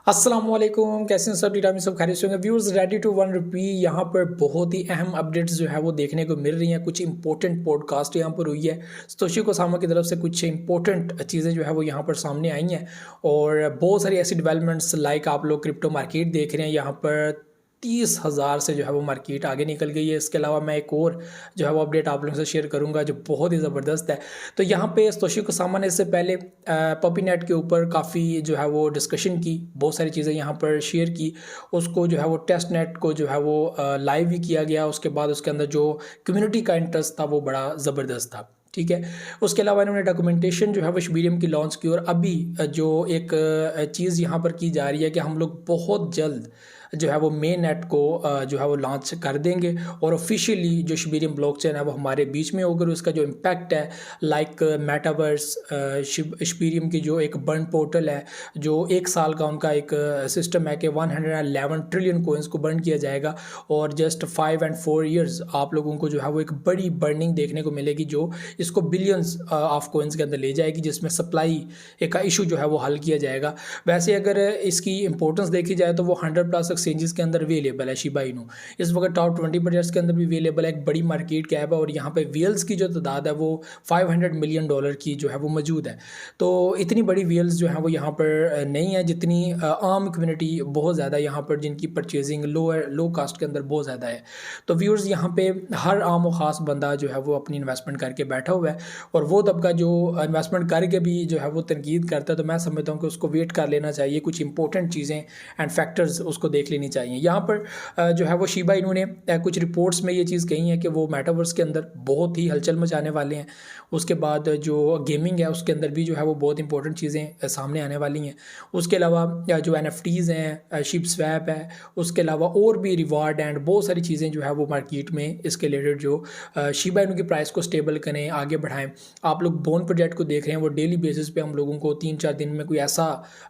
अस्सलाम वालेकुम, कैसे हैं सब? डेटा में सब खैरियत से होंगे। Viewers, ready to one rupee यहाँ पर बहुत ही अहम अपडेट्स जो है वो देखने को मिल रही हैं। कुछ इंपॉर्टेंट पॉडकास्ट यहाँ पर हुई है। सतोशी कोसामा की तरफ से कुछ इंपॉर्टेंट चीज़ें जो है वो यहाँ पर सामने आई हैं और बहुत सारी ऐसी डेवलपमेंट्स लाइक आप लोग क्रिप्टो मार्केट देख रहे हैं। यहाँ पर 30,000 से जो है वो मार्केट आगे निकल गई है। इसके अलावा मैं एक और जो है वो अपडेट आप लोगों से शेयर करूंगा जो बहुत ही ज़बरदस्त है। तो यहाँ पे सतोशी कोसामा ने इससे पहले पपी नेट के ऊपर काफ़ी जो है वो डिस्कशन की, बहुत सारी चीज़ें यहाँ पर शेयर की। उसको जो है वो टेस्ट नेट को जो है वो लाइव भी किया गया। उसके बाद उसके अंदर जो कम्युनिटी का इंटरेस्ट था वो बड़ा ज़बरदस्त था। ठीक है। उसके अलावा इन्होंने डॉक्यूमेंटेशन जो है वो शबीरियम की लॉन्च की और अभी जो एक चीज़ यहाँ पर की जा रही है कि हम लोग बहुत जल्द जो है वो मेन नेट को जो है वो लॉन्च कर देंगे और ऑफिशियली जो शबीरियम ब्लॉकचेन है वो हमारे बीच में होकर उसका जो इम्पैक्ट है लाइक मेटावर्स शबीरियम की जो एक बर्न पोर्टल है, जो एक साल का उनका एक सिस्टम है कि 111 ट्रिलियन कोइंस को बर्न किया जाएगा और जस्ट 5 एंड 4 ईयर्स आप लोगों को जो है वो एक बड़ी बर्निंग देखने को मिलेगी जो इसको बिलियंस ऑफ कोइंस के अंदर ले जाएगी, जिसमें सप्लाई का इशू जो है वो हल किया जाएगा। वैसे अगर इसकी इंपॉर्टेंस देखी जाए तो वो 100+ एक्सचेंजेस के अंदर अवेलेबल है। शिबा इनू इस वक्त टॉप 20 प्रोजेक्ट्स के अंदर भी अवेलेबल है। एक बड़ी मार्केट कैप है और यहाँ पे व्हील्स की जो तादाद है वो $500 मिलियन की जो है वो मौजूद है। तो इतनी बड़ी व्हील्स जो है वो यहाँ पर नहीं है जितनी आम कम्युनिटी बहुत ज़्यादा यहाँ पर जिनकी परचेजिंग लो कास्ट के अंदर बहुत ज़्यादा है। तो व्यूअर्स, यहाँ पे हर आम और ख़ास बंदा जो है वो अपनी इन्वेस्टमेंट करके बैठा हुआ है और वो तबका जो इन्वेस्टमेंट करके भी जो है वो तनकीद करता है, तो मैं समझता हूँ कि उसको वेट कर लेना चाहिए। कुछ इंपॉर्टेंट चीज़ें एंड फैक्टर्स उसको देख लेनी चाहिए। यहाँ पर जो है वो शिबा इन्होंने कुछ रिपोर्ट्स में ये चीज़ कही है कि वो मेटावर्स के अंदर बहुत ही हलचल मचाने वाले हैं। उसके बाद जो गेमिंग है उसके अंदर भी जो है वो बहुत इंपॉर्टेंट चीज़ें सामने आने वाली हैं। उसके अलावा जो NFTs हैं, शिप स्वैप है, उसके अलावा और भी रिवार्ड एंड बहुत सारी चीज़ें जो है वो मार्केट में इसके रिलेटेड जो शिबा इनू की प्राइस को स्टेबल करें, आगे बढ़ाएं। आप लोग बोन प्रोजेक्ट को देख रहे हैं, वो डेली बेसिस पे हम लोगों को 3-4 दिन में कोई ऐसा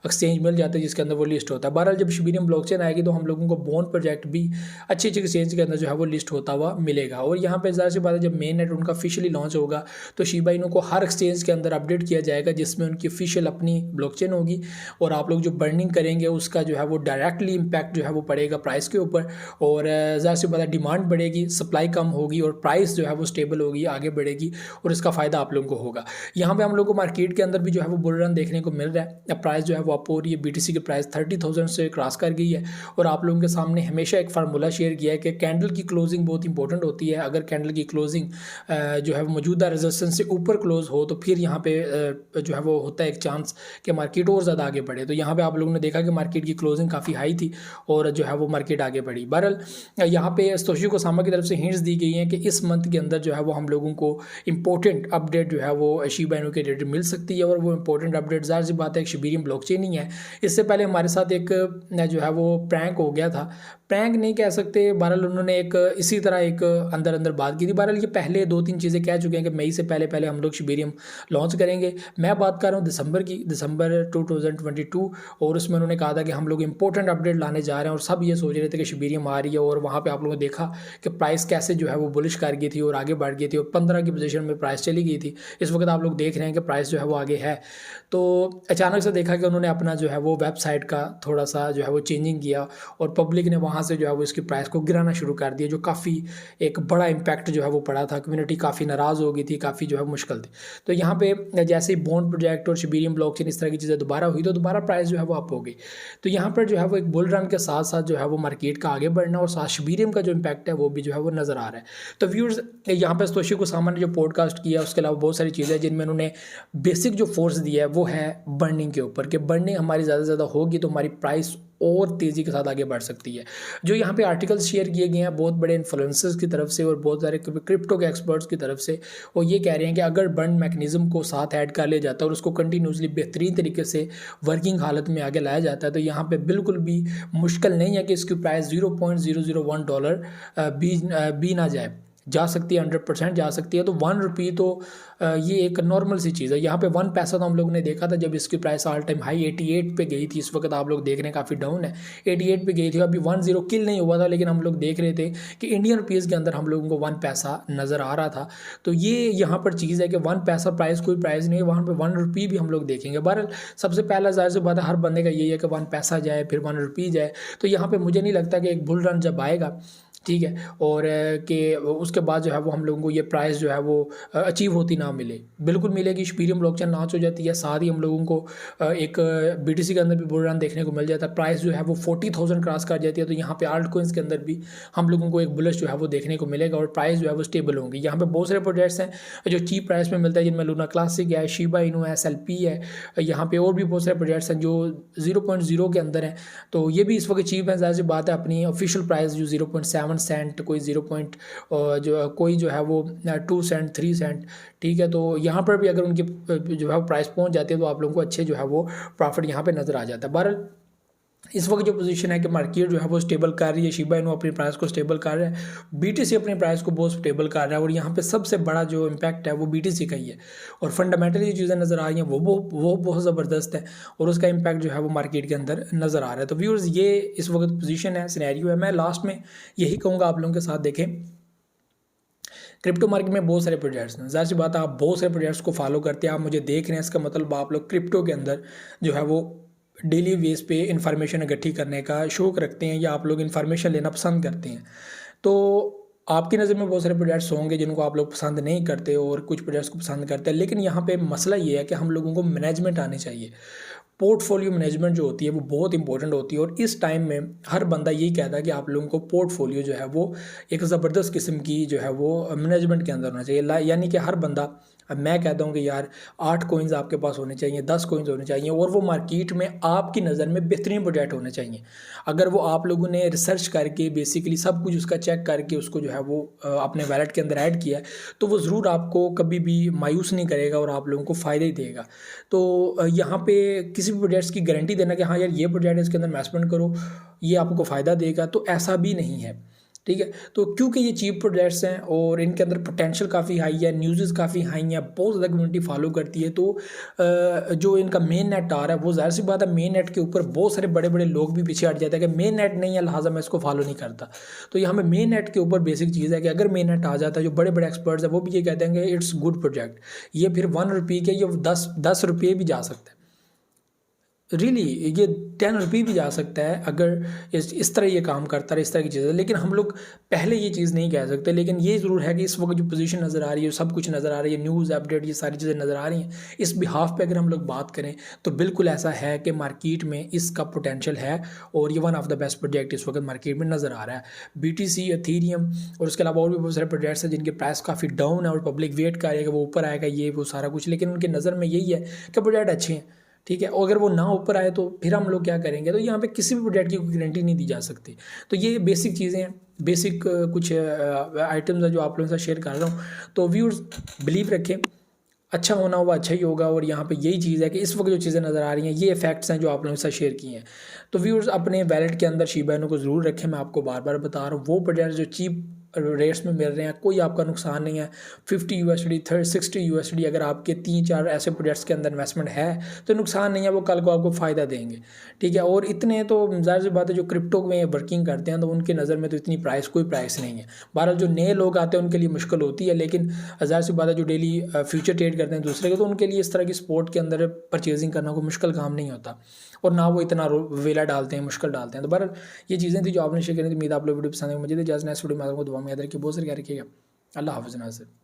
एक्सचेंज मिल जाता है जिसके अंदर वो लिस्ट होता है। बहरहाल जब शबीरियम ब्लॉकचेन आएगी तो हम लोगों को बोन प्रोजेक्ट भी अच्छी अच्छी एक्सचेंज के अंदर जो है वो लिस्ट होता हुआ मिलेगा। और यहाँ पे ज़ाहिर सी बात है, जब मेन नेट उनका ऑफिशियली लॉन्च होगा तो शिबा इनू को हर एक्सचेंज के अंदर अपडेट किया जाएगा जिसमें उनकी ऑफिशियल अपनी ब्लॉकचेन होगी और आप लोग जो बर्निंग करेंगे उसका जो है वो डायरेक्टली इम्पैक्ट जो है वो पड़ेगा प्राइस के ऊपर। और ज़ाहिर सी बात है, डिमांड बढ़ेगी, सप्लाई कम होगी और प्राइस जो है वो स्टेबल होगी, आगे बढ़ेगी और इसका फ़ायदा आप लोगों को होगा। यहाँ पे हम लोग को मार्केट के अंदर भी जो है वो बुल रन देखने को मिल रहा है। अब प्राइस जो है वो अप हो रही है। BTC की प्राइस 30,000 से क्रॉस कर गई है और आप लोगों के सामने हमेशा एक फार्मूला शेयर किया है कि कैंडल की क्लोजिंग बहुत इंपॉर्टेंट होती है। अगर कैंडल की क्लोजिंग जो है वो मौजूदा रेजिस्टेंस से ऊपर क्लोज हो तो फिर यहाँ पे जो है वो होता है एक चांस कि मार्केट और ज़्यादा आगे बढ़े। तो यहाँ पे आप लोगों ने देखा कि मार्केट की क्लोजिंग काफ़ी हाई थी और जो है वो मार्केट आगे बढ़ी। बहरहाल यहाँ पे सतोशी कोसामा की तरफ से हिंट्स दी गई हैं कि इस मंथ के अंदर जो है वो हम लोगों को इंपॉर्टेंट अपडेट जो है वो शिबा इनू के रिलेटेड मिल सकती है और वो इंपॉर्टेंट अपडेट ज़ाहिर सी बात है एक शबीरियम ब्लॉकचेन ही है। इससे पहले हमारे साथ एक जो है वो प्रैंक हो गया था, प्रैंक नहीं कह सकते, बहरहाल उन्होंने एक इसी तरह एक अंदर अंदर बात की थी। बहरहाल ये पहले 2-3 चीज़ें कह चुके हैं कि मई से पहले पहले हम लोग शबीरियम लॉन्च करेंगे। मैं बात कर रहा हूँ दिसंबर की, दिसंबर 2022, और उसमें उन्होंने कहा था कि हम लोग इंपॉर्टेंट अपडेट लाने जा रहे हैं और सब ये सोच रहे थे कि शबीरियम आ रही है। और वहाँ पर आप लोगों ने देखा कि प्राइस कैसे जो है वो बुलिश कर गई थी और आगे बढ़ गई थी और 15 की पोजीशन में प्राइस चली गई थी। इस वक्त आप लोग देख रहे हैं कि प्राइस जो है वो आगे है। तो अचानक से देखा कि उन्होंने अपना जो है वो वेबसाइट का थोड़ा सा जो है वो चेंजिंग किया और पब्लिक ने वहाँ से जो है वो इसकी प्राइस को गिराना शुरू कर दिया, जो काफ़ी एक बड़ा इम्पैक्ट जो है वो पड़ा था। कम्युनिटी काफ़ी नाराज़ हो गई थी, काफ़ी जो है मुश्किल थी। तो यहाँ पे जैसे ही बॉन्ड प्रोजेक्ट और शबीरियम ब्लॉकचेन इस तरह की चीज़ें दोबारा हुई तो दोबारा प्राइस जो है वो अप हो गई। तो यहाँ पर जो है वो एक बुल रन के साथ साथ जो है वो मार्केट का आगे बढ़ना और साथ शबीरियम का जो इम्पैक्ट है वो भी जो है वो नज़र आ रहा है। तो व्यूअर्स, यहाँ पर सतोशी कोसामा ने जो पॉडकास्ट किया उसके अलावा बहुत सारी चीज़ें जिनमें उन्होंने बेसिक जो फोर्स दिया है वो है बर्निंग के ऊपर, कि बर्निंग हमारी ज़्यादा से ज़्यादा होगी तो हमारी प्राइस और तेज़ी के साथ आगे बढ़ सकती है। जो यहाँ पे आर्टिकल्स शेयर किए गए हैं बहुत बड़े इन्फ्लुएंसर्स की तरफ से और बहुत सारे क्रिप्टो के एक्सपर्ट्स की तरफ से, वो ये कह रहे हैं कि अगर बर्न मैकेनिज्म को साथ ऐड कर लिया जाता है और उसको कंटिन्यूसली बेहतरीन तरीके से वर्किंग हालत में आगे लाया जाता है तो यहाँ पे बिल्कुल भी मुश्किल नहीं है कि इसकी प्राइस $0.001 भी ना जाए। जा सकती है, 100% जा सकती है। तो 1 रुपये तो ये एक नॉर्मल सी चीज़ है। यहाँ पे 1 पैसा तो हम लोगों ने देखा था जब इसकी प्राइस ऑल टाइम हाई 88 पे गई थी। इस वक्त आप लोग देख रहे हैं काफ़ी डाउन है, 88 पे गई थी। अभी 10 किल नहीं हुआ था, लेकिन हम लोग देख रहे थे कि इंडियन रुपीज़ के अंदर हम लोगों को 1 पैसा नज़र आ रहा था। तो ये यहाँ पर चीज़ है कि 1 पैसा प्राइस कोई प्राइस नहीं है, वहाँ पर 1 रुपये भी हम लोग देखेंगे। बहरहाल सबसे पहला ज़ाहिर सी बात है, हर बंदे का यही है कि 1 पैसा जाए फिर 1 रुपये जाए। तो यहाँ पर मुझे नहीं लगता कि एक बुल रन जब आएगा, ठीक है, और कि उसके बाद जो है वो हम लोगों को ये प्राइस जो है वो अचीव होती ना मिले। बिल्कुल मिलेगी, इथेरियम ब्लॉकचेन लॉन्च हो जाती है, साथ ही हम लोगों को एक बीटीसी के अंदर भी बुल रन देखने को मिल जाता है। प्राइस जो है वो 40,000 क्रॉस कर जाती है। तो यहाँ पे आल्ट कोइंस के अंदर भी हम लोगों को एक बुलिश जो है वो देखने को मिलेगा और प्राइस जो है वो स्टेबल होंगी। यहाँ पे बहुत सारे प्रोजेक्ट्स हैं जो चीप प्राइस में मिलता है, जिनमें लूना क्लासिक है, शिबा इनू है, SLP है। यहाँ पे और भी बहुत सारे प्रोजेक्ट्स हैं जो 0.0 के अंदर हैं। तो ये भी इस वक्त चीप है, ज़ाहिर सी बात है। अपनी ऑफिशियल प्राइस जो 0.7 सेंट, कोई 0. कोई जो है वो 2 सेंट 3 सेंट, ठीक है। तो यहाँ पर भी अगर उनकी जो है प्राइस पहुँच जाती है तो आप लोगों को अच्छे जो है वो प्रॉफिट यहाँ पे नज़र आ जाता है। बहरहाल इस वक्त जो पोजीशन है कि मार्केट जो है वो स्टेबल कर रही है, शिबा इनू अपनी प्राइस को स्टेबल कर रहा है, बीटीसी अपनी प्राइस को बहुत स्टेबल कर रहा है। और यहाँ पे सबसे बड़ा जो इम्पैक्ट है वो बीटीसी का ही है। और फंडामेंटली जो चीज़ें नज़र आ रही हैं वो बहुत ज़बरदस्त है और उसका इम्पैक्ट जो है वो मार्केट के अंदर नज़र आ रहा है। तो व्यूअर्स, ये इस वक्त पोजीशन है, सिनेरियो है। मैं लास्ट में यही कहूँगा आप लोगों के साथ, देखें क्रिप्टो मार्केट में बहुत सारे प्रोजेक्ट्स हैं। ज़ाहिर सी बात है, आप बहुत सारे प्रोजेक्ट्स को फॉलो करते हैं, आप मुझे देख रहे हैं, इसका मतलब आप लोग क्रिप्टो के अंदर जो है वो डेली बेस पे इंफॉर्मेशन इकट्ठी करने का शौक़ रखते हैं या आप लोग इन्फॉर्मेशन लेना पसंद करते हैं। तो आपकी नज़र में बहुत सारे प्रोजेक्ट्स होंगे जिनको आप लोग पसंद नहीं करते और कुछ प्रोजेक्ट्स को पसंद करते हैं। लेकिन यहाँ पे मसला ये है कि हम लोगों को मैनेजमेंट आनी चाहिए। पोर्टफोलियो मैनेजमेंट जो होती है वो बहुत इंपॉर्टेंट होती है। और इस टाइम में हर बंदा यही कहता है कि आप लोगों को पोर्टफोलियो जो है वो एक ज़बरदस्त किस्म की जो है वो मैनेजमेंट के अंदर होना चाहिए। यानी कि हर बंदा, अब मैं कहता हूँ कि यार 8 कॉइन्स आपके पास होने चाहिए, 10 कॉइन्स होने चाहिए और वो मार्केट में आपकी नज़र में बेहतरीन प्रोजेक्ट होने चाहिए। अगर वो आप लोगों ने रिसर्च करके बेसिकली सब कुछ उसका चेक करके उसको जो है वो अपने वैलेट के अंदर ऐड किया है, तो वो ज़रूर आपको कभी भी मायूस नहीं करेगा और आप लोगों को फ़ायदा ही देगा। तो यहाँ पे किसी भी प्रोजेक्ट्स की गारंटी देना कि हाँ यार ये प्रोजेक्ट है, इसके अंदर इन्वेस्टमेंट करो, ये आपको फ़ायदा देगा, तो ऐसा भी नहीं है, ठीक है। तो क्योंकि ये चीप प्रोजेक्ट्स हैं और इनके अंदर पोटेंशियल काफ़ी हाई है, न्यूज़ काफ़ी हाई है, बहुत ज़्यादा कम्युनिटी फॉलो करती है, तो जो इनका मेन नेट आ रहा है वो ज़ाहिर सी बात है मेन नेट के ऊपर बहुत सारे बड़े बड़े लोग भी पीछे हट जाते हैं कि मेन नेट नहीं है लिहाजा मैं इसको फॉलो नहीं करता। तो यहाँ पे मेन नेट के ऊपर बेसिक चीज़ है कि अगर मेन नेट आ जाता है, जो बड़े बड़े एक्सपर्ट्स हैं वो भी ये कहते हैं कि इट्स गुड प्रोजेक्ट, ये फिर 1 रुपये के ये 10 रुपये भी जा सकता है, रियली ये 10 रुपये भी जा सकता है अगर इस तरह ये काम करता है, इस तरह की चीज़ें। लेकिन हम लोग पहले ये चीज़ नहीं कह सकते। लेकिन ये ज़रूर है कि इस वक्त जो पोजीशन नज़र आ रही है, सब कुछ नज़र आ रही है, न्यूज़ अपडेट, ये सारी चीज़ें नज़र आ रही हैं। इस बिहाफ पे अगर हम लोग बात करें तो बिल्कुल ऐसा है कि मार्केट में इसका पोटेंशियल है और ये one of the best project इस वक्त मार्केट में नज़र आ रहा है। BTC, इथेरियम और उसके अलावा और भी बहुत सारे प्रोजेक्ट्स हैं जिनके प्राइस काफ़ी डाउन है और पब्लिक वेट कर रही है कि वो ऊपर आएगा, ये वो सारा कुछ। लेकिन उनकी नज़र में यही है कि प्रोजेक्ट अच्छे हैं, ठीक है। और अगर वो ना ऊपर आए तो फिर हम लोग क्या करेंगे। तो यहाँ पे किसी भी प्रोजेक्ट की कोई गारंटी नहीं दी जा सकती। तो ये बेसिक चीज़ें हैं, बेसिक कुछ आइटम्स हैं जो आप लोगों के साथ शेयर कर रहा हूँ। तो व्यूअर्स बिलीव रखें, अच्छा होना हुआ अच्छा ही होगा। और यहाँ पे यही चीज़ है कि इस वक्त जो चीज़ें नज़र आ रही हैं ये फैक्ट्स हैं जो आप लोगों के साथ शेयर किए हैं। तो व्यूअर्स अपने वैलेट के अंदर शिबा इनू को ज़रूर रखें। मैं आपको बार बार बता रहा हूँ, वो प्रोजेक्ट जो चीप रेट्स में मिल रहे हैं, कोई आपका नुकसान नहीं है। $50, $60 अगर आपके 3-4 ऐसे प्रोजेक्ट्स के अंदर इन्वेस्टमेंट है तो नुकसान नहीं है, वो कल को आपको फ़ायदा देंगे, ठीक है। और इतने तो ज़ाहिर सी बात है जो क्रिप्टो में वर्किंग करते हैं तो उनकी नज़र में तो इतनी कोई प्राइस नहीं है। बहरहाल जो नए लोग आते हैं उनके लिए मुश्किल होती है, लेकिन ज़ाहिर सी बात है जो डेली फ्यूचर ट्रेड करते हैं दूसरे के, तो उनके लिए इस तरह की स्पोर्ट के अंदर परचेजिंग करना कोई मुश्किल काम नहीं होता और ना वो इतना वेला डालते हैं, मुश्किल डालते हैं। तो बहरहाल ये चीज़ें थी जो आपने शेयर करी थी। उम्मीद आप लोग वीडियो पसंद है। मुझे इजाज़त, नेक्स्ट वीडियो में आपको दुआ में याद रखिए, बहुत सारी क्या रखिएगा। अल्लाह हाफ़िज़ नाज़रीन।